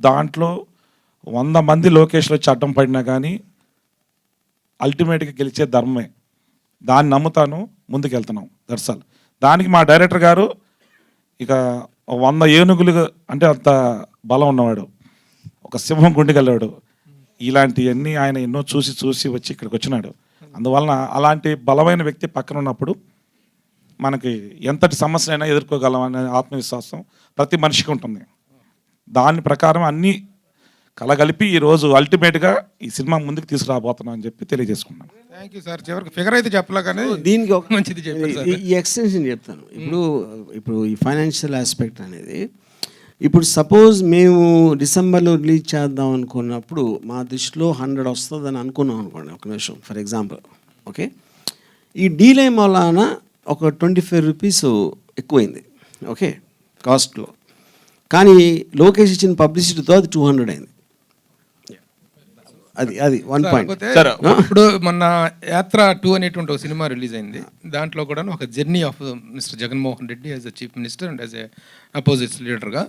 దాంట్లో 100 మంది లోకేష్లో వచ్చి అడ్డం పడినా కానీ అల్టిమేట్గా గెలిచే ధర్మమే. దాన్ని నమ్ముతాను, ముందుకెళ్తున్నాం. దర్శల్ దానికి మా డైరెక్టర్ గారు ఇక 100 ఏనుగులు అంటే అంత బలం ఉన్నవాడు, ఒక సింహం గుండెకెళ్ళాడు. ఇలాంటివన్నీ ఆయన ఎన్నో చూసి చూసి వచ్చి ఇక్కడికి వచ్చినాడు. అందువలన అలాంటి బలమైన వ్యక్తి పక్కన ఉన్నప్పుడు మనకి ఎంతటి సమస్యలైనా ఎదుర్కోగలం అనే ఆత్మవిశ్వాసం ప్రతి మనిషికి ఉంటుంది. దాని ప్రకారం అన్నీ కలగలిపి ఈరోజు అల్టిమేట్గా ఈ సినిమా ముందుకు తీసుకురాబోతున్నాం అని చెప్పి తెలియజేసుకున్నాను. Thank you sir. చివరికి ఫిగర్ అయితే చెప్పలే కానీ దీనికి ఒక మంచిది చెప్పారు. ఈ ఎక్స్టెన్షన్ చెప్తాను. ఇప్పుడు ఈ ఫైనాన్షియల్ ఆస్పెక్ట్ అనేది, ఇప్పుడు సపోజ్ మేము డిసెంబర్లో రిలీజ్ చేద్దాం అనుకున్నప్పుడు మా దృష్టిలో 100 వస్తుందని అనుకున్నాం అనుకోండి, ఒక నిమిషం ఫర్ ఎగ్జాంపుల్. ఓకే, ఈ డీలే వలన ఒక 25 రూపీస్ ఎక్కువైంది, ఓకే, కాస్ట్లో. కానీ లోకేష్ ఇచ్చిన పబ్లిసిటీతో అది 200 అయింది. అది 1 పాయింట్. ఇప్పుడు మొన్న యాత్ర 2 అనేటువంటి ఒక సినిమా రిలీజ్ అయింది. దాంట్లో కూడా ఒక journey of mister Jaganmohan Reddy as a chief minister and as a opposites లీడర్గా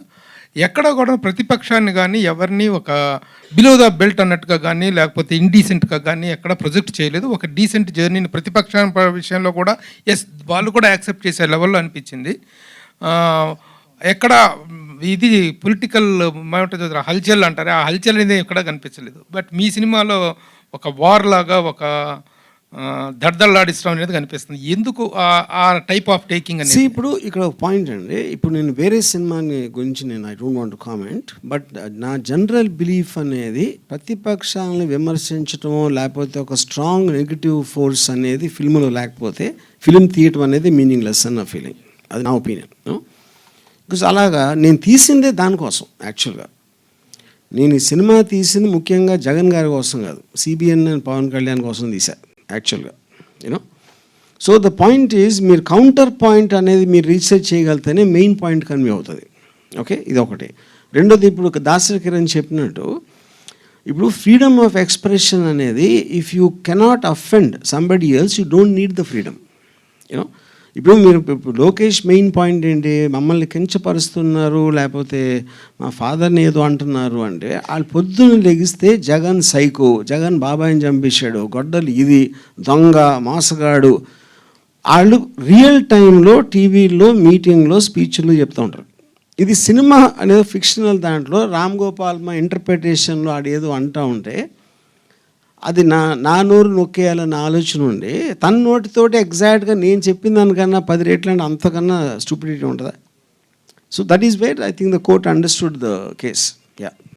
ఎక్కడ కూడా ప్రతిపక్షాన్ని కానీ ఎవరిని ఒక బిలో ద బెల్ట్ అన్నట్టుగా కానీ లేకపోతే ఇండీసెంట్గా కానీ ఎక్కడ ప్రొజెక్ట్ చేయలేదు. ఒక డీసెంట్ జర్నీని ప్రతిపక్షాల విషయంలో కూడా వాళ్ళు కూడా యాక్సెప్ట్ చేసే లెవెల్లో అనిపించింది. ఎక్కడ ఇది పొలిటికల్ హల్చల్ అంటారు, ఆ హల్చల్ అనేది ఎక్కడా కనిపించలేదు. బట్ మీ సినిమాలో ఒక వార్ లాగా ఒక దడ్దల్లాడిస్తాం అనేది కనిపిస్తుంది. ఎందుకు ఆ టైప్ ఆఫ్ టేకింగ్ అనేది? ఇప్పుడు ఇక్కడ ఒక పాయింట్ అండి. ఇప్పుడు నేను వేరే సినిమాని గురించి I don't want to comment, but నా జనరల్ బిలీఫ్ అనేది ప్రతిపక్షాలను విమర్శించటమో లేకపోతే ఒక స్ట్రాంగ్ నెగిటివ్ ఫోర్స్ అనేది ఫిల్మ్లో లేకపోతే ఫిల్మ్ తీయటం అనేది మీనింగ్లెస్ అన్న ఫీలింగ్. అది నా ఒపీనియన్. బికాజ్ అలాగా నేను తీసిందే దానికోసం. యాక్చువల్గా నేను ఈ సినిమా తీసింది ముఖ్యంగా జగన్ గారి కోసం కాదు, సిబిఎన్ అండ్ పవన్ కళ్యాణ్ కోసం తీశాను యాక్చువల్గా, you know. So the point is, మీరు కౌంటర్ పాయింట్ అనేది మీరు రీసెర్చ్ చేయగలిగితేనే మెయిన్ పాయింట్ కన్వే అవుతుంది. ఓకే, ఇది ఒకటి. రెండోది, ఇప్పుడు దాసరి కిరణ్ చెప్పినట్టు, ఇప్పుడు ఫ్రీడమ్ ఆఫ్ ఎక్స్ప్రెషన్ అనేది if you cannot offend somebody else you don't need the freedom, you know. ఇప్పుడు మీరు లోకేష్ మెయిన్ పాయింట్ ఏంటి, మమ్మల్ని కించపరుస్తున్నారు లేకపోతే మా ఫాదర్ని ఏదో అంటున్నారు అంటే, వాళ్ళు పొద్దున్న లెగిస్తే జగన్ సైకో, జగన్ బాబాయిని చంపేశాడు, గొడ్డలు ఇది, దొంగ, మోసగాడు, వాళ్ళు రియల్ టైంలో టీవీలో మీటింగ్లో స్పీచ్లు చెప్తూ ఉంటారు. ఇది సినిమా అనేది ఫిక్షనల్, దాంట్లో రామ్ గోపాల్ మా ఇంటర్ప్రిటేషన్లో ఆడేదో అంటూ ఉంటే అది నా నోరు నొక్కేయాలన్న ఆలోచన ఉండి తన నోటితోటి ఎగ్జాక్ట్గా నేను చెప్పిన దానికన్నా 10 రెట్లు అంటే అంతకన్నా స్టూపిడిటీ ఉంటుందా? So that is where I think the court understood the case. Yeah.